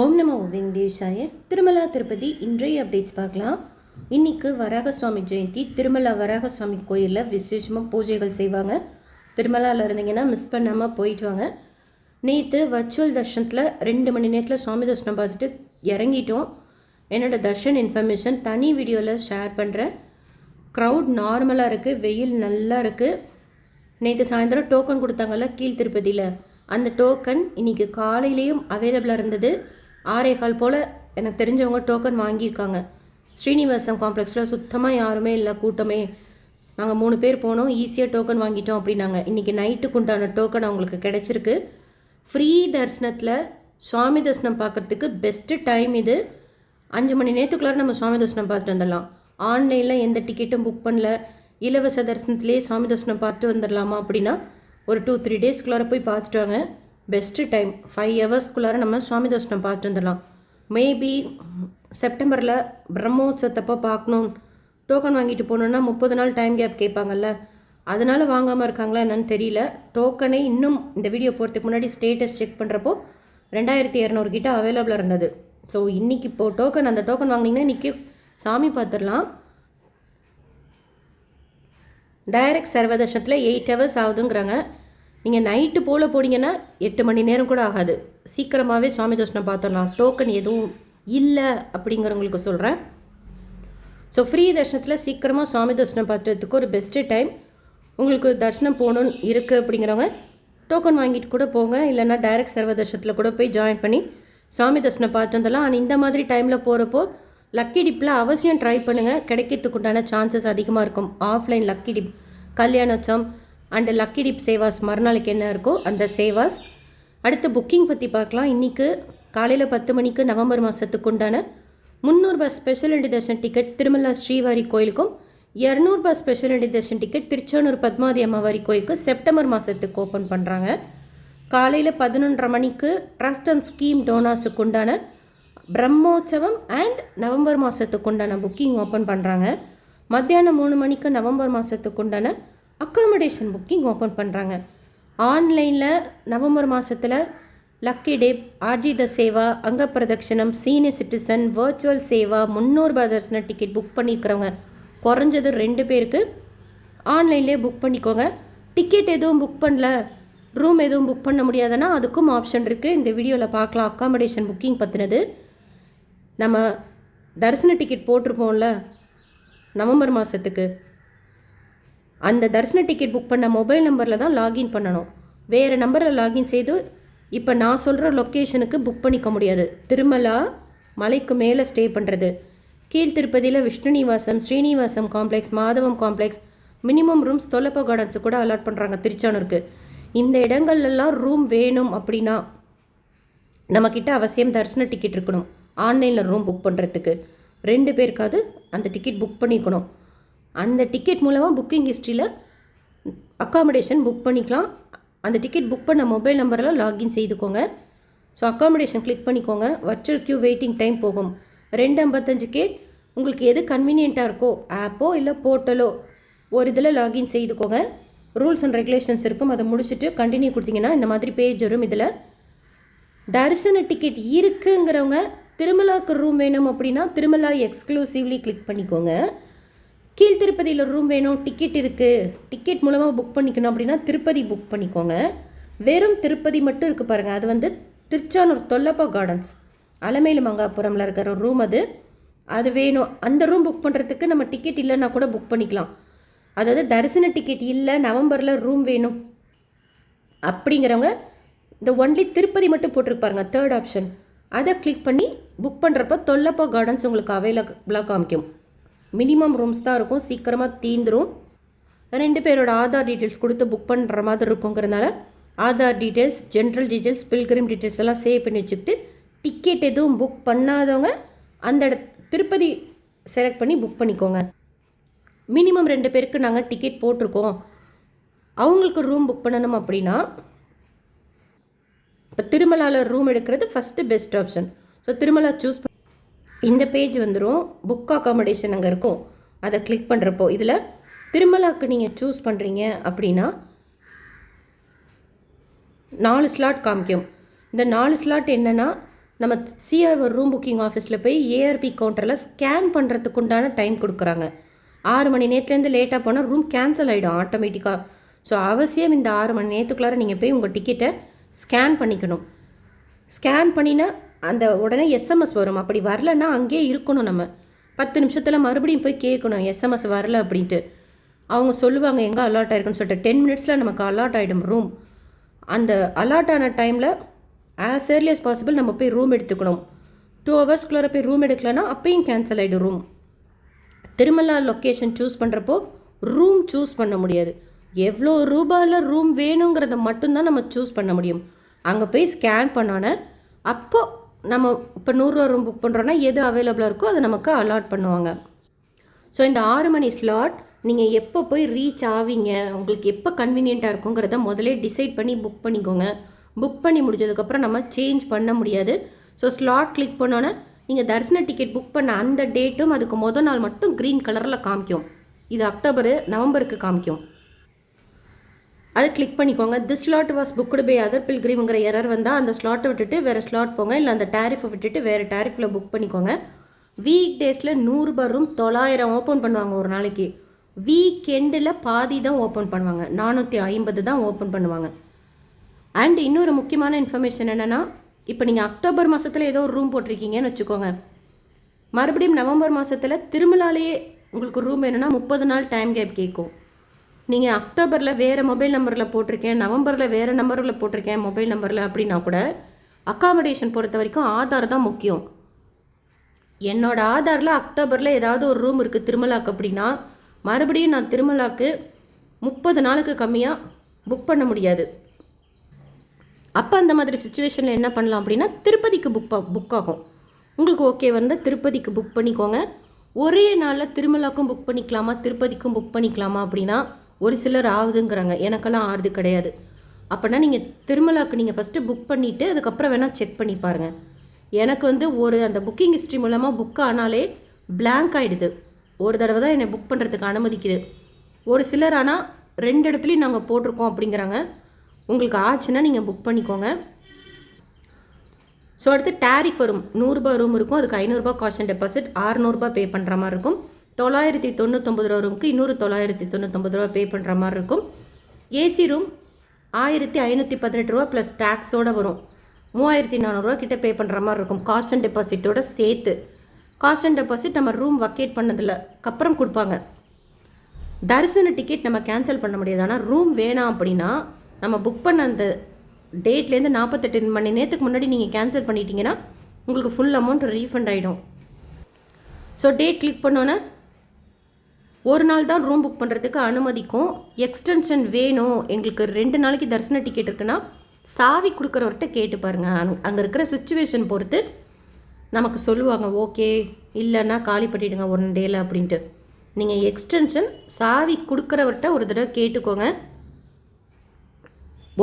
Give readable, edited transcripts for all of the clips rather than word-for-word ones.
ஓம் நமோ வெங்கடேஷாய. திருமலா திருப்பதி இன்றைய அப்டேட்ஸ் பார்க்கலாம். இன்னைக்கு வராக சுவாமி ஜெயந்தி. திருமலா வராக சுவாமி கோயிலில் விசேஷமாக பூஜைகள் செய்வாங்க. திருமலாவில் இருந்தீங்கன்னா மிஸ் பண்ணாமல் போயிட்டு வாங்க. நேற்று வர்ச்சுவல் தர்ஷனத்தில் 2 மணி நேரத்தில் சுவாமி தர்ஷனம் பார்த்துட்டு இறங்கிட்டோம். என்னோடய தர்ஷன் இன்ஃபர்மேஷன் தனி வீடியோவில் ஷேர் பண்ணுறேன். க்ரௌட் நார்மலாக இருக்குது, வெயில் நல்லா இருக்குது. நேற்று சாயந்தரம் டோக்கன் கொடுத்தாங்கல்ல கீழ் திருப்பதியில், அந்த டோக்கன் இன்றைக்கி காலையிலேயும் அவைலபிளாக இருந்தது. 6:15 போல் எனக்கு தெரிஞ்சவங்க டோக்கன் வாங்கியிருக்காங்க. ஸ்ரீனிவாசம் காம்ப்ளெக்ஸில் சுத்தமாக யாருமே இல்லை, கூட்டமே. நாங்கள் 3 பேர் போனோம், ஈஸியாக டோக்கன் வாங்கிட்டோம் அப்படின்னாங்க. இன்றைக்கி நைட்டுக்கு உண்டான டோக்கன் அவங்களுக்கு கிடச்சிருக்கு. ஃப்ரீ தரிசனத்தில் சுவாமி தரிசனம் பார்க்குறதுக்கு பெஸ்ட்டு டைம் இது. 5 மணி நேரத்துக்குள்ளார நம்ம சுவாமி தரிசனம் பார்த்துட்டு வந்துடலாம். ஆன்லைனில் எந்த டிக்கெட்டும் புக் பண்ணல, இலவச தரிசனத்திலே சுவாமி தரிசனம் பார்த்துட்டு வந்துடலாமா அப்படின்னா ஒரு 2-3 டேஸ்க்குள்ளார போய் பார்த்துட்டு வாங்க. பெஸ்ட்டு டைம் 5 ஹவர்ஸ்க்குள்ளார நம்ம சுவாமி தரிசனம் பார்த்துட்டு வந்துடலாம். மேபி செப்டம்பரில் பிரம்மோத்சவத்தப்போ பார்க்கணும், டோக்கன் வாங்கிட்டு போகணுன்னா 30 நாள் டைம் கேப் கேட்பாங்கல்ல, அதனால் வாங்காமல் இருக்காங்களா என்னன்னு தெரியல. டோக்கனே இன்னும் இந்த வீடியோ போகிறதுக்கு முன்னாடி ஸ்டேட்டஸ் செக் பண்ணுறப்போ 2200 கிட்ட அவைலபிளாக இருந்தது. ஸோ இன்றைக்கி இப்போது டோக்கன், அந்த டோக்கன் வாங்கினீங்கன்னா இன்றைக்கி சாமி பார்த்துடலாம். டைரக்ட் சர்வதர்ஷனத்தில் 8 ஹவர்ஸ் ஆகுதுங்கிறாங்க. நீங்கள் நைட்டு போல் போனீங்கன்னா 8 மணி நேரம் கூட ஆகாது, சீக்கிரமாகவே சுவாமி தரிசனம் பார்த்துடலாம். டோக்கன் எதுவும் இல்லை அப்படிங்கிறவங்களுக்கு சொல்கிறேன். ஸோ ஃப்ரீ தர்ஷனத்தில் சீக்கிரமாக சுவாமி தரிசனம் பார்த்துறதுக்கு ஒரு பெஸ்ட்டு டைம். உங்களுக்கு தரிசனம் போகணுன்னு இருக்குது அப்படிங்கிறவங்க டோக்கன் வாங்கிட்டு கூட போங்க, இல்லைன்னா டைரக்ட் சர்வ தர்ஷனத்தில் கூட போய் ஜாயின் பண்ணி சாமி தரிசனம் பார்த்து வந்துடலாம். ஆனால் இந்த மாதிரி டைமில் போகிறப்போ லக்கி டிப்பில் அவசியம் ட்ரை பண்ணுங்கள், கிடைக்கிறதுக்கு உண்டான சான்சஸ் அதிகமாக இருக்கும். Offline lucky dip, Kalyanotsavam and lucky dip sevas மறுநாளைக்கு என்ன இருக்கோ அந்த சேவாஸ். அடுத்து புக்கிங் பற்றி பார்க்கலாம். இன்றைக்கி காலையில் 10 மணிக்கு நவம்பர் மாதத்துக்கு உண்டான 300 ரூபாய் special entry darshan ticket Tirumala Srivari கோயிலுக்கும், 200 ரூபாய் special entry darshan ticket Tiruchanur Padmavathi Ammavari கோயிலுக்கு செப்டம்பர் மாதத்துக்கு ஓப்பன் பண்ணுறாங்க. காலையில் 11:30 மணிக்கு ட்ரஸ்ட் அண்ட் ஸ்கீம் டோனாஸுக்கு உண்டான பிரம்மோத்சவம் அண்ட் நவம்பர் மாதத்துக்கு உண்டான புக்கிங் ஓப்பன் பண்ணுறாங்க. மத்தியானம் 3 மணிக்கு நவம்பர் மாதத்துக்கு உண்டான அக்காமடேஷன் புக்கிங் ஓப்பன் பண்ணுறாங்க. ஆன்லைனில் நவம்பர் மாதத்தில் லக்கி டிப், ஆர்ஜித சேவா, அங்க பிரதட்சணம், சீனியர் சிட்டிசன், வர்ச்சுவல் சேவா, 300 ரூபாய் தரிசன டிக்கெட் புக் பண்ணியிருக்கிறவங்க குறைஞ்சது 2 பேருக்கு ஆன்லைன்லேயே புக் பண்ணிக்கோங்க. டிக்கெட் எதுவும் புக் பண்ணல, ரூம் எதுவும் புக் பண்ண முடியாதுன்னா அதுக்கும் ஆப்ஷன் இருக்குது. இந்த வீடியோவில் பார்க்கலாம் அக்காமடேஷன் புக்கிங் பற்றினது. நம்ம தரிசன டிக்கெட் போட்டிருப்போம்ல நவம்பர் மாதத்துக்கு, அந்த தரிசன டிக்கெட் புக் பண்ண மொபைல் நம்பரில் தான் லாகின் பண்ணணும். வேறு நம்பரில் லாகின் செய்து இப்போ நான் சொல்கிற லொக்கேஷனுக்கு புக் பண்ணிக்க முடியாது. திருமலா மலைக்கு மேலே ஸ்டே பண்ணுறது, கீழ் திருப்பதியில் விஷ்ணுநிவாசம், ஸ்ரீனிவாசம் காம்ப்ளெக்ஸ், மாதவம் காம்ப்ளெக்ஸ், மினிமம் ரூம்ஸ் தொல்லப்பா கார்டன்ஸு கூட அலாட் பண்ணுறாங்க திருச்சானூருக்கு. இந்த இடங்கள்லாம் ரூம் வேணும் அப்படின்னா நம்மக்கிட்ட அவசியம் தரிசன டிக்கெட் இருக்கணும். ஆன்லைனில் ரூம் புக் பண்ணுறதுக்கு 2 பேருக்காவது அந்த டிக்கெட் புக் பண்ணிக்கணும். அந்த டிக்கெட் மூலமாக புக்கிங் ஹிஸ்ட்ரியில் அக்காமடேஷன் புக் பண்ணிக்கலாம். அந்த டிக்கெட் புக் பண்ண மொபைல் நம்பரில் லாகின் செய்துக்கோங்க. ஸோ அக்காமடேஷன் கிளிக் பண்ணிக்கோங்க. வர்ச்சுவல் க்யூ வெயிட்டிங் டைம் போகும். 2:55 உங்களுக்கு எது கன்வீனியண்ட்டாக இருக்கோ, ஆப்போ இல்லை போர்ட்டலோ ஒரு இதில் லாகின் செய்துக்கோங்க. ரூல்ஸ் அண்ட் ரெகுலேஷன்ஸ் இருக்கும், அதை முடிச்சுட்டு கண்டினியூ கொடுத்தீங்கன்னா இந்த மாதிரி பேஜ் வரும். இதில் தரிசன டிக்கெட் இருக்குங்கிறவங்க திருமலாவுக்கு ரூம் வேணும் அப்படின்னா திருமலா எக்ஸ்க்ளூசிவ்லி கிளிக் பண்ணிக்கோங்க. கீழ் திருப்பதியில் ரூம் வேணும், டிக்கெட் இருக்குது, டிக்கெட் மூலமாக புக் பண்ணிக்கணும் அப்படின்னா திருப்பதி புக் பண்ணிக்கோங்க. வெறும் திருப்பதி மட்டும் இருக்குது பாருங்கள், அது திருச்சானூர் தொல்லப்பா கார்டன்ஸ் அலமேலு மங்காபுரமில் இருக்கிற ரூம், அது வேணும். அந்த ரூம் புக் பண்ணுறதுக்கு நம்ம டிக்கெட் இல்லைன்னா கூட புக் பண்ணிக்கலாம். அதாவது தரிசன டிக்கெட் இல்லை, நவம்பரில் ரூம் வேணும் அப்படிங்கிறவங்க இந்த ஒன்லி திருப்பதி மட்டும் போட்டிருப்பாருங்க, 3rd ஆப்ஷன், அதை கிளிக் பண்ணி புக் பண்ணுறப்ப தொல்லப்பா கார்டன்ஸ் உங்களுக்கு அவைலபிளாக காமிக்கும். மினிமம் ரூம்ஸ் தான் இருக்கும், சீக்கிரமாக தீந்துடும். 2 பேரோட ஆதார் டீட்டெயில்ஸ் கொடுத்து புக் பண்ணுற மாதிரி இருக்குங்கிறதுனால Aadhaar details, general details, pilgrim details எல்லாம் சேவ் பண்ணி வச்சுக்கிட்டு டிக்கெட் எதுவும் புக் பண்ணாதவங்க அந்த திருப்பதி செலக்ட் பண்ணி புக் பண்ணிக்கோங்க. மினிமம் 2 பேருக்கு நாங்கள் டிக்கெட் போட்டிருக்கோம், அவங்களுக்கு ரூம் புக் பண்ணணும் அப்படின்னா இப்போ திருமலாவில் ரூம் எடுக்கிறது first best option. So Tirumala choose பண்ணி இந்த பேஜ் வந்துடும். புக் அக்காமடேஷன் அங்கே இருக்கும், அதை கிளிக் பண்ணுறப்போ இதில் திருமலாவுக்கு நீங்கள் சூஸ் பண்ணுறீங்க அப்படின்னா 4 ஸ்லாட் காமிக்கும். இந்த 4 ஸ்லாட் என்னென்னா நம்ம சிஆர் ரூம் புக்கிங் ஆஃபீஸில் போய் ஏஆர்பி கவுண்டரில் ஸ்கேன் பண்ணுறதுக்கு உண்டான டைம் கொடுக்குறாங்க. 6 மணி நேரத்துலேருந்து லேட்டாக போனால் ரூம் கேன்சல் ஆகிடும் ஆட்டோமேட்டிக்காக. ஸோ அவசியம் இந்த 6 மணி நேரத்துக்குள்ளார நீங்கள் போய் உங்கள் டிக்கெட்டை ஸ்கேன் பண்ணிக்கணும். ஸ்கேன் பண்ணினா அந்த உடனே எஸ்எம்எஸ் வரும். அப்படி வரலன்னா அங்கேயே இருக்கணும். நம்ம 10 நிமிஷத்தில் மறுபடியும் போய் கேட்கணும் எஸ்எம்எஸ் வரல அப்படின்ட்டு. அவங்க சொல்லுவாங்க எங்கே அலாட் ஆகிருக்குன்னு சொல்லிட்டு. 10 மினிட்ஸில் நமக்கு அலாட் ஆகிடும் ரூம். அந்த அலாட் ஆன டைமில் ஆஸ் ஏர்லி அஸ் பாசிபிள் நம்ம போய் ரூம் எடுத்துக்கணும். 2 ஹவர்ஸ்க்குள்ளார போய் ரூம் எடுக்கலன்னா அப்பயும் கேன்சல் ஆகிடும் ரூம். திருமலா லொக்கேஷன் சூஸ் பண்ணுறப்போ ரூம் சூஸ் பண்ண முடியாது. எவ்வளோ ரூபாயில் ரூம் வேணுங்கிறத மட்டும்தான் நம்ம சூஸ் பண்ண முடியும். அங்கே போய் ஸ்கேன் பண்ணோன்னே அப்போது நம்ம இப்போ 100 ரூபா ரூம் புக் பண்ணுறோன்னா எது அவைலபிளாக இருக்கோ அதை நமக்கு அலாட் பண்ணுவாங்க. ஸோ இந்த 6 மணி ஸ்லாட் நீங்கள் எப்போ போய் ரீச் ஆவீங்க, உங்களுக்கு எப்போ கன்வீனியண்ட்டாக இருக்குங்கிறத முதலே டிசைட் பண்ணி புக் பண்ணிக்கோங்க. புக் பண்ணி முடிஞ்சதுக்கப்புறம் நம்ம சேஞ்ச் பண்ண முடியாது. ஸோ ஸ்லாட் கிளிக் பண்ணோன்னே நீங்கள் தரிசன டிக்கெட் புக் பண்ண அந்த டேட்டும் அதுக்கு மொதல் நாள் மட்டும் க்ரீன் கலரில் காமிக்கும். இது அக்டோபரு நவம்பருக்கு காமிக்கும். அது கிளிக் பண்ணிக்கோங்க. This slot was booked by other பில்கிரிம்ங்கிற எரர் வந்தால் அந்த ஸ்லாட்டை விட்டுட்டு வேறு ஸ்லாட் போங்க, இல்லை அந்த டேரிஃபை விட்டுட்டு வேறு டேரிஃபில் புக் பண்ணிக்கோங்க. வீக் டேஸில் 100 ரூபா ரூம் 900 ஓப்பன் பண்ணுவாங்க ஒரு நாளைக்கு. வீக் எண்டில் பாதி தான் ஓப்பன் பண்ணுவாங்க, 450 தான் ஓப்பன் பண்ணுவாங்க. அண்ட் இன்னொரு முக்கியமான இன்ஃபர்மேஷன் என்னென்னா, இப்போ நீங்கள் அக்டோபர் மாதத்தில் ஏதோ ஒரு ரூம் போட்டிருக்கீங்கன்னு வச்சுக்கோங்க. மறுபடியும் நவம்பர் மாதத்தில் திருமலாலேயே உங்களுக்கு ரூம் வேணும்னா 30 நாள் டைம் கேப் கேட்கும். நீங்கள் அக்டோபரில் வேறு மொபைல் நம்பரில் போட்டிருக்கேன், நவம்பரில் வேறு நம்பரில் போட்டிருக்கேன் மொபைல் நம்பரில் அப்படின்னா கூட அக்காமடேஷன் பொறுத்த வரைக்கும் ஆதார் தான் முக்கியம். என்னோடய ஆதாரில் அக்டோபரில் ஏதாவது ஒரு ரூம் இருக்குது திருமலாக்கு அப்படின்னா மறுபடியும் நான் திருமலாக்கு 30 நாளுக்கு கம்மியாக புக் பண்ண முடியாது. அப்போ அந்த மாதிரி சுச்சுவேஷனில் என்ன பண்ணலாம் அப்படின்னா திருப்பதிக்கு புக் ஆகும். உங்களுக்கு ஓகே வந்து திருப்பதிக்கு புக் பண்ணிக்கோங்க. ஒரே நாளில் திருமலாக்கும் புக் பண்ணிக்கலாமா திருப்பதிக்கும் புக் பண்ணிக்கலாமா அப்படின்னா ஒரு சிலர் ஆகுதுங்கிறாங்க. எனக்கெல்லாம் ஆறுது கிடையாது. அப்படின்னா நீங்கள் திருமலாக்கு நீங்கள் ஃபஸ்ட்டு புக் பண்ணிவிட்டு அதுக்கப்புறம் வேணால் செக் பண்ணி பாருங்கள். எனக்கு வந்து அந்த புக்கிங் ஹிஸ்ட்ரி மூலமாக புக் ஆனாலே பிளாங்க் ஆகிடுது. ஒரு தடவை தான் என்னை புக் பண்ணுறதுக்கு அனுமதிக்குது. ஒரு சிலர் ஆனால் 2 இடத்துலையும் நாங்கள் போட்டிருக்கோம் அப்படிங்கிறாங்க. உங்களுக்கு ஆச்சுன்னா நீங்கள் புக் பண்ணிக்கோங்க. ஸோ அடுத்து டேரிஃப் வரும். 100 ரூபா ரூம் இருக்கும், அதுக்கு 500 ரூபா காஷன் டெபாசிட், 600 ரூபா பே பண்ணுற மாதிரி இருக்கும். 999 ரூபா ரூமுக்கு இன்னொரு 999 ரூபா பே பண்ணுற மாதிரி இருக்கும். ஏசி ரூம் 1518 ரூபா ப்ளஸ் டேக்ஸோடு வரும். 3400 ரூபா கிட்ட பே பண்ணுற மாதிரி இருக்கும் காஷன் டெபாசிட்டோட சேர்த்து. காஷன் டெபாசிட் நம்ம ரூம் வக்கேட் பண்ணதில் அப்புறம் கொடுப்பாங்க. தரிசன டிக்கெட் நம்ம கேன்சல் பண்ண முடியாது. ஆனால் ரூம் வேணாம் அப்படின்னா நம்ம புக் பண்ண அந்த டேட்லேருந்து 48 மணி நேரத்துக்கு முன்னாடி நீங்கள் கேன்சல் பண்ணிட்டீங்கன்னா உங்களுக்கு ஃபுல் அமௌண்ட் ரீஃபண்ட் ஆகிடும். ஸோ டேட் கிளிக் பண்ணோன்னே ஒரு நாள் தான் ரூம் புக் பண்ணுறதுக்கு அனுமதிக்கும். எக்ஸ்டென்ஷன் வேணும் எங்களுக்கு 2 நாளைக்கு தரிசன டிக்கெட் இருக்குன்னா சாவி கொடுக்குறவர்கிட்ட கேட்டு பாருங்கள். அங்கே இருக்கிற சுச்சுவேஷன் பொறுத்து நமக்கு சொல்லுவாங்க ஓகே இல்லைன்னா காலி பண்ணிவிடுங்க 1 டேயில் அப்படின்ட்டு. நீங்கள் எக்ஸ்டென்ஷன் சாவி கொடுக்குறவர்கிட்ட ஒரு தடவை கேட்டுக்கோங்க.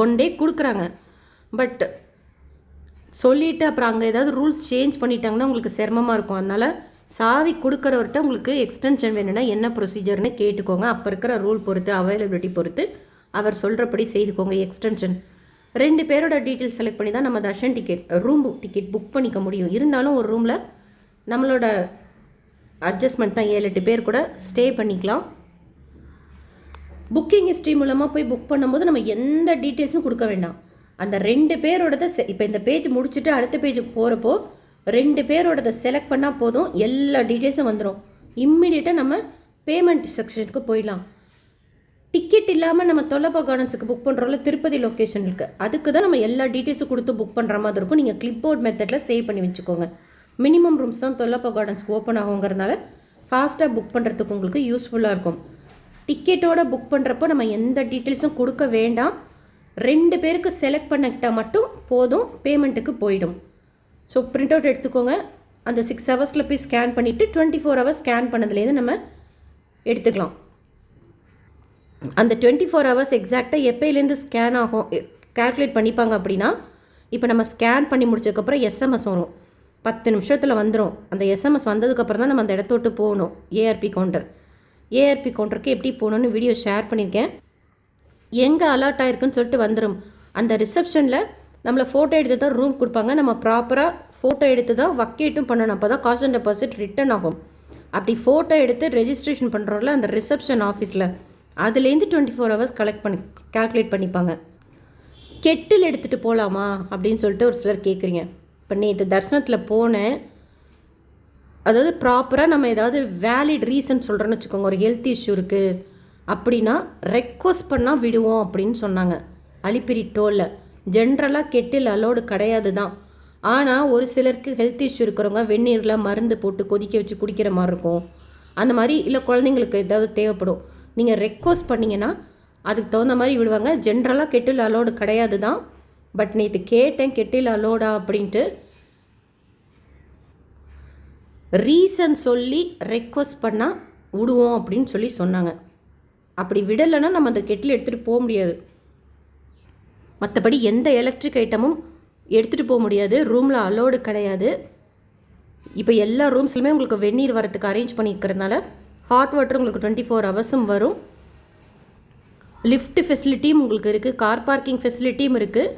1 டே கொடுக்குறாங்க. பட் சொல்லிவிட்டு அப்புறம் அங்கே ஏதாவது ரூல்ஸ் சேஞ்ச் பண்ணிட்டாங்கன்னா உங்களுக்கு சிரமமாக இருக்கும். அதனால் சாவி கொடுக்குறவர்கிட்ட உங்களுக்கு எக்ஸ்டென்ஷன் வேணும்னா என்ன ப்ரொசீஜர்னு கேட்டுக்கோங்க. அப்போ இருக்கிற ரூல் பொறுத்து அவைலபிலிட்டி பொறுத்து அவர் சொல்கிறபடி செய்துக்கோங்க. எக்ஸ்டென்ஷன் 2 பேரோட டீட்டெயில்ஸ் செலக்ட் பண்ணி தான் நம்ம Darshan ticket room ticket book பண்ணிக்க முடியும். இருந்தாலும் ஒரு ரூமில் நம்மளோட அட்ஜஸ்ட்மெண்ட் தான் 7-8 பேர் கூட ஸ்டே பண்ணிக்கலாம். புக்கிங் ஹிஸ்ட்ரி மூலமாக போய் புக் பண்ணும்போது நம்ம எந்த டீட்டெயில்ஸும் கொடுக்க வேண்டாம். அந்த 2 பேரோடதை இப்போ இந்த பேஜ் முடிச்சுட்டு அடுத்த பேஜுக்கு போகிறப்போ 2 பேரோடதை செலக்ட் பண்ணால் போதும், எல்லா டீட்டெயில்ஸும் வந்துடும். இம்மிடியேட்டாக நம்ம பேமெண்ட் செக்ஷனுக்கு போயிடலாம். டிக்கெட் இல்லாமல் நம்ம தொல்லப்பா கார்டன்ஸுக்கு புக் பண்ணுறோம்ல திருப்பதி லொக்கேஷனுக்கு, அதுக்கு தான் நம்ம எல்லா டீட்டெயில்ஸும் கொடுத்து புக் பண்ணுற மாதிரி இருக்கும். நீங்கள் கிளிப்போர்ட் மெத்தடில் சேவ் பண்ணி வச்சுக்கோங்க. மினிமம் ரூம்ஸ் தான் தொல்லப்பா கார்டன்ஸ்க்கு ஓப்பன் ஆகுங்கிறதுனால ஃபாஸ்ட்டாக புக் பண்ணுறதுக்கு உங்களுக்கு யூஸ்ஃபுல்லாக இருக்கும். டிக்கெட்டோட புக் பண்ணுறப்போ நம்ம எந்த டீட்டெயில்ஸும் கொடுக்க வேண்டாம். 2 பேருக்கு செலக்ட் பண்ணிக்கிட்டால் மட்டும் போதும், பேமெண்ட்டுக்கு போயிடும். ஸோ பிரிண்ட் அவுட் எடுத்துக்கோங்க. அந்த 6 ஹவர்ஸில் போய் ஸ்கேன் பண்ணிவிட்டு 24 ஹவர்ஸ் ஸ்கேன் பண்ணதுலேருந்து நம்ம எடுத்துக்கலாம். அந்த 24 ஹவர்ஸ் எக்ஸாக்டாக எப்போலேருந்து ஸ்கேன் ஆகும் கால்குலேட் பண்ணிப்பாங்க அப்படின்னா, இப்போ நம்ம ஸ்கேன் பண்ணி முடிச்சதுக்கப்புறம் எஸ்எம்எஸ் வரும். 10 நிமிஷத்தில் வந்துடும். அந்த எஸ்எம்எஸ் வந்ததுக்கப்புறம் தான் நம்ம அந்த இடத்த விட்டு போகணும். ஏஆர்பி கவுண்டருக்கு எப்படி போகணுன்னு வீடியோ ஷேர் பண்ணியிருக்கேன். எங்கே அலர்ட் ஆகிருக்குன்னு சொல்லிட்டு வந்துடும். அந்த ரிசப்ஷனில் நம்மளை ஃபோட்டோ எடுத்து தான் ரூம் கொடுப்பாங்க. நம்ம ப்ராப்பராக ஃபோட்டோ எடுத்து தான் வக்கேட்டும் பண்ணணும். அப்போ தான் காஷ் அண்ட் டெபாசிட் ரிட்டர்ன் ஆகும். அப்படி ஃபோட்டோ எடுத்து ரெஜிஸ்ட்ரேஷன் பண்ணுறோம்ல அந்த ரிசப்ஷன் ஆஃபீஸில், அதுலேருந்து 24 ஹவர்ஸ் கால்குலேட் பண்ணிப்பாங்க. கெட்டில் எடுத்துகிட்டு போகலாமா அப்படின்னு சொல்லிட்டு ஒரு சிலர் கேட்குறீங்க. இப்போ நேற்று தரிசனத்தில் போனேன். அதாவது ப்ராப்பராக நம்ம ஏதாவது வேலிட் ரீசன் சொல்கிறோன்னு வச்சுக்கோங்க, ஒரு ஹெல்த் இஷ்யூ இருக்குது அப்படின்னா ரெக்வஸ்ட் பண்ணால் விடுவோம் அப்படின்னு சொன்னாங்க. அலிப்பிரி டோலில் ஜென்ரலாக கெட்டில் அலோடு கிடையாது தான். ஆனால் ஒரு சிலருக்கு ஹெல்த் இஷ்யூ இருக்கிறவங்க வெந்நீரில் மருந்து போட்டு கொதிக்க வச்சு குடிக்கிற மாதிரி இருக்கும். அந்த மாதிரி இல்லை குழந்தைங்களுக்கு ஏதாவது தேவைப்படும். நீங்கள் ரெக்வஸ்ட் பண்ணிங்கன்னா அதுக்கு தகுந்த மாதிரி விடுவாங்க. ஜென்ரலாக கெட்டில் அலோடு கிடையாது தான். பட் நேற்று கேட்டேன் கெட்டில் அலோடா அப்படின்ட்டு. ரீசன் சொல்லி ரெக்வஸ்ட் பண்ணால் விடுவோம் அப்படின்னு சொல்லி சொன்னாங்க. அப்படி விடலைன்னா நம்ம அந்த கெட்டில் எடுத்துகிட்டு போக முடியாது. மற்றபடி எந்த எலக்ட்ரிக் ஐட்டமும் எடுத்துகிட்டு போக முடியாது. ரூமில் அலோடு கிடையாது. இப்போ எல்லா ரூம்ஸ்லையுமே உங்களுக்கு வெந்நீர் வரத்துக்கு அரேஞ்ச் பண்ணிக்கிறதுனால ஹாட் வாட்டர் உங்களுக்கு 24 ஹவர்ஸும் வரும். லிஃப்ட் ஃபெசிலிட்டியும் உங்களுக்கு இருக்குது. கார் பார்க்கிங் ஃபெசிலிட்டியும் இருக்குது.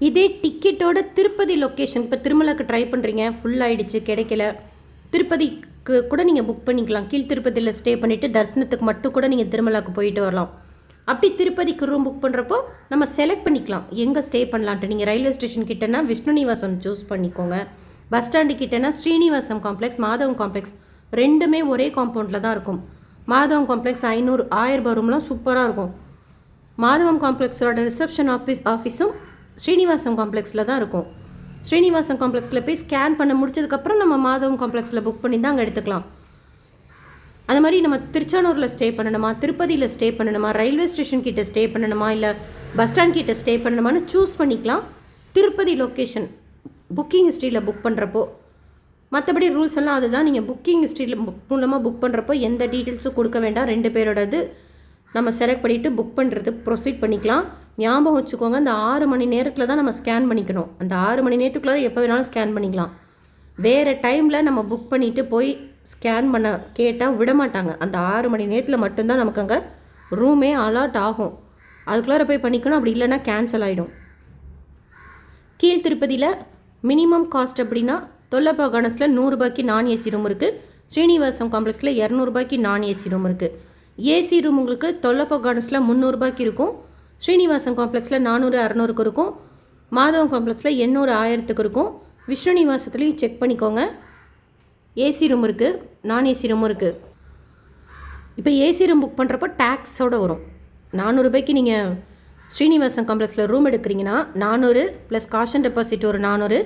இதே டிக்கெட்டோட திருப்பதி லொக்கேஷன், இப்போ திருமலாக்கு ட்ரை பண்ணுறீங்க, ஃபுல் ஆகிடுச்சு கிடைக்கல, திருப்பதிக்கு கூட நீங்கள் புக் பண்ணிக்கலாம். கீழ் திருப்பதியில் ஸ்டே பண்ணிவிட்டு தரிசனத்துக்கு மட்டும் கூட நீங்கள் திருமலாக்கு போயிட்டு வரலாம். அப்படி திருப்பதிக்கு ரூம் புக் பண்ணுறப்போ நம்ம செலக்ட் பண்ணிக்கலாம் எங்கே ஸ்டே பண்ணலான்ட்டு. நீங்கள் railway station கிட்டேனா Vishnu Nivasam choose பண்ணிக்கோங்க. பஸ் ஸ்டாண்டு கிட்டேனா ஸ்ரீனிவாசம் காம்ப்ளெக்ஸ், மாதவம் காம்ப்ளெக்ஸ், ரெண்டுமே ஒரே காம்பவுண்டில் தான் இருக்கும். மாதவம் காம்ப்ளெக்ஸ் 1000 ரூபாய் ரூம்லாம் சூப்பராக இருக்கும். மாதவம் காம்ப்ளெக்ஸோட ரிசப்ஷன் ஆஃபீஸும் ஸ்ரீனிவாசம் காம்ப்ளெக்ஸில் தான் இருக்கும். ஸ்ரீனிவாசம் காம்ப்ளெக்ஸில் போய் ஸ்கேன் பண்ண முடிச்சதுக்கப்புறம் நம்ம மாதவம் காம்ப்ளெக்ஸில் புக் பண்ணி தான் அங்கே எடுத்துக்கலாம். அந்த மாதிரி நம்ம திருச்சானூரில் ஸ்டே பண்ணணுமா, திருப்பதியில் ஸ்டே பண்ணணுமா, ரயில்வே ஸ்டேஷன் கிட்டே ஸ்டே பண்ணணுமா, இல்லை பஸ் ஸ்டாண்ட் கிட்டே ஸ்டே பண்ணணுமான்னு சூஸ் பண்ணிக்கலாம். திருப்பதி லொக்கேஷன் புக்கிங் ஹிஸ்ட்ரியில் புக் பண்ணுறப்போ. மற்றபடி ரூல்ஸ் எல்லாம் அதுதான். நீங்கள் புக்கிங் ஹிஸ்ட்ரியில் மூலமாக புக் பண்ணுறப்போ எந்த டீட்டெயில்ஸும் கொடுக்க வேண்டாம். 2 பேரோடது நம்ம செலக்ட் பண்ணிவிட்டு புக் பண்ணுறது ப்ரொசீட் பண்ணிக்கலாம். ஞாபகம் வச்சுக்கோங்க, அந்த 6 மணி நேரத்தில் தான் நம்ம ஸ்கேன் பண்ணிக்கணும். அந்த 6 மணி நேரத்துக்குள்ளே எப்போ வேணாலும் ஸ்கேன் பண்ணிக்கலாம். வேறு டைமில் நம்ம புக் பண்ணிவிட்டு போய் ஸ்கேன் பண்ண கேட்டால் விட மாட்டாங்க. அந்த 6 மணி நேரத்தில் மட்டும்தான் நமக்கு அங்கே ரூமே அலாட் ஆகும். அதுக்குள்ளார போய் பண்ணிக்கணும். அப்படி இல்லைன்னா கேன்சல் ஆகிடும். கீழ் திருப்பதியில் மினிமம் காஸ்ட் அப்படின்னா தொல்லப்பா கார்டன்ஸில் 100 ரூபாய்க்கு நான் ஏசி ரூம் இருக்குது. ஸ்ரீனிவாசம் காம்ப்ளெக்ஸில் 200 ரூபாய்க்கு நான் ஏசி ரூம் இருக்குது. ஏசி ரூம் உங்களுக்கு தொல்லப்பா கார்டன்ஸில் 300 ரூபாய்க்கு இருக்கும். ஸ்ரீனிவாசம் காம்ப்ளெக்ஸில் 400-600க்கு இருக்கும். மாதவம் காம்ப்ளெக்ஸில் 800-1000க்கு இருக்கும். விஷ்ணு நிவாசத்துலேயும் செக் பண்ணிக்கோங்க. ஏசி ரூம் இருக்குது, நான் ஏசி ரூமும் இருக்குது. இப்போ ஏசி ரூம் புக் பண்ணுறப்போ டேக்ஸோடு வரும். 400 ரூபாய்க்கு நீங்கள் ஸ்ரீனிவாசம் காம்ப்ளெக்ஸில் ரூம் எடுக்கிறீங்கன்னா 400 ப்ளஸ் காஷ் அண்ட் டெபாசிட் ஒரு 400,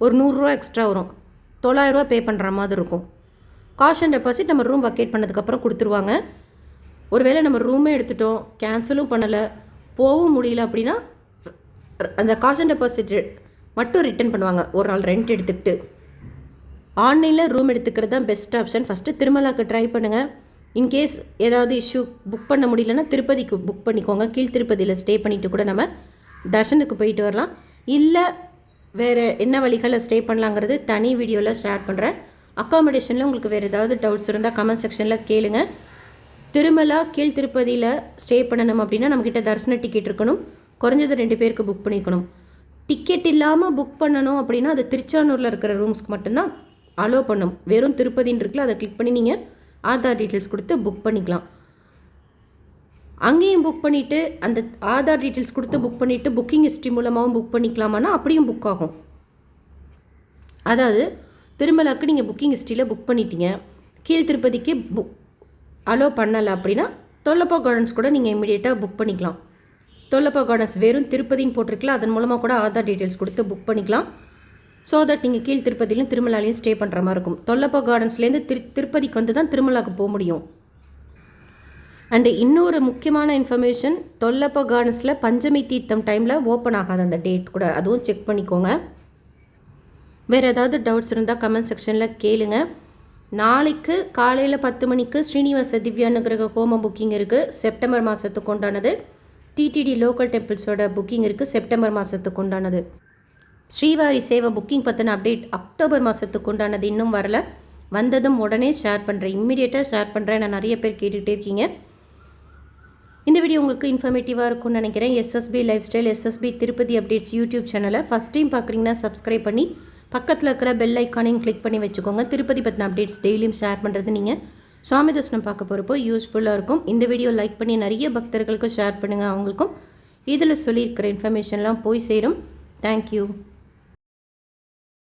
ஒரு 100 ரூபா எக்ஸ்ட்ரா வரும். 900 ரூபா பே பண்ணுற மாதிரி இருக்கும். காஷ் அண்ட் டெபாசிட் நம்ம ரூம் வக்கேட் பண்ணதுக்கப்புறம் கொடுத்துருவாங்க. ஒருவேளை நம்ம ரூமே எடுத்துட்டோம், கேன்சலும் பண்ணலை, போகவும் முடியல அப்படின்னா அந்த காஷ் அண்ட் டெபாசிட் மட்டும் ரிட்டர்ன் பண்ணுவாங்க. ஒரு நாள் ரெண்ட் எடுத்துக்கிட்டு. ஆன்லைனில் ரூம் எடுத்துக்கிறது தான் பெஸ்ட் ஆப்ஷன். ஃபஸ்ட்டு திருமலாக்கு ட்ரை பண்ணுங்கள். இன்கேஸ் ஏதாவது இஷ்யூ புக் பண்ண முடியலன்னா திருப்பதிக்கு புக் பண்ணிக்கோங்க. கீழ் திருப்பதியில் ஸ்டே பண்ணிவிட்டு கூட நம்ம தர்ஷனுக்கு போயிட்டு வரலாம். இல்லை வேறு என்ன வழிகளில் ஸ்டே பண்ணலாங்கிறது தனி வீடியோவில் ஷேர் பண்ணுறேன். அக்காமடேஷனில் உங்களுக்கு வேறு ஏதாவது டவுட்ஸ் இருந்தால் கமெண்ட் செக்ஷனில் கேளுங்க. திருமலா கீழ் திருப்பதியில் ஸ்டே பண்ணணும் அப்படின்னா நம்மக்கிட்ட தரிசன டிக்கெட் இருக்கணும். குறைஞ்சது 2 பேருக்கு புக் பண்ணிக்கணும். டிக்கெட் இல்லாமல் புக் பண்ணணும் அப்படின்னா அது திருச்சானூரில் இருக்கிற ரூம்ஸ்க்கு மட்டும்தான் அலோவ் பண்ணும். வெறும் திருப்பதின்னு இருக்குல்ல, அதை கிளிக் பண்ணி நீங்கள் ஆதார் டீட்டெயில்ஸ் கொடுத்து புக் பண்ணிக்கலாம். அங்கேயும் புக் பண்ணிவிட்டு அந்த ஆதார் டீட்டெயில்ஸ் கொடுத்து புக் பண்ணிவிட்டு புக்கிங் ஹிஸ்ட்ரி மூலமாகவும் புக் பண்ணிக்கலாமான்னா அப்படியும் புக் ஆகும். அதாவது திருமலாக்கு நீங்கள் புக்கிங் ஹிஸ்ட்ரியில் புக் பண்ணிட்டீங்க, கீழ் திருப்பதிக்கு புக் அலோவ் பண்ணலை அப்படின்னா தொல்லப்பா கார்டன்ஸ் கூட நீங்கள் இமீடியட்டாக புக் பண்ணிக்கலாம். தொல்லப்பா கார்டன்ஸ் வெறும் திருப்பதின்னு போட்டிருக்கலாம், அதன் மூலமாக கூட ஆதார் டீட்டெயில்ஸ் கொடுத்து புக் பண்ணிக்கலாம். ஸோ தட் நீங்கள் கீழ் திருப்பதியிலும் திருமலாலையும் ஸ்டே பண்ணுற மாதிரி இருக்கும். தொல்லப்பா கார்டன்ஸ்லேருந்து திருப்பதிக்கு வந்து தான் திருமலாக்கு போக முடியும். அண்டு இன்னொரு முக்கியமான இன்ஃபர்மேஷன், தொல்லப்பா கார்டன்ஸில் பஞ்சமி தீர்த்தம் டைமில் ஓப்பன் ஆகாது அந்த டேட் கூட, அதுவும் செக் பண்ணிக்கோங்க. வேறு ஏதாவது டவுட்ஸ் இருந்தால் கமெண்ட் செக்ஷனில் கேளுங்க. நாளைக்கு காலையில் 10 மணிக்கு ஸ்ரீனிவாச திவ்யானுகிரக ஹோமம் புக்கிங் இருக்குது, செப்டம்பர் மாதத்துக்கு உண்டானது. டிடிடி லோக்கல் டெம்பிள்ஸோட புக்கிங் இருக்குது, செப்டம்பர் மாதத்துக்கு உண்டானது. ஸ்ரீவாரி சேவை புக்கிங் பற்றின அப்டேட் அக்டோபர் மாதத்துக்கு உண்டானது இன்னும் வரல. வந்ததும் உடனே ஷேர் பண்ணுறேன், இம்மிடியேட்டாக ஷேர் பண்ணுறேன். நான் நிறைய பேர் கேட்டுகிட்டே இருக்கீங்க. இந்த வீடியோ உங்களுக்கு இன்ஃபர்மேட்டிவாக இருக்கும்னு நினைக்கிறேன். SSB life SSB Tirupati updates YouTube சேனலை ஃபஸ்ட் டைம் பார்க்குறீங்கன்னா சப்ஸ்கிரைப் பண்ணி பக்கத்தில் இருக்கிற பெல் ஐக்கானையும் கிளிக் பண்ணி வச்சுக்கோங்க. திருப்பதி பற்றின அப்டேட்ஸ் டெய்லியும் ஷேர் பண்ணுறது நீங்கள் சுவாமி தரிசனம் பார்க்க போகிறப்போ யூஸ்ஃபுல்லாக இருக்கும். இந்த வீடியோ லைக் பண்ணி நிறைய பக்தர்களுக்கும் ஷேர் பண்ணுங்கள். அவங்களுக்கும் இதில் சொல்லியிருக்கிற இன்ஃபர்மேஷன்லாம் போய் சேரும். தேங்க்யூ.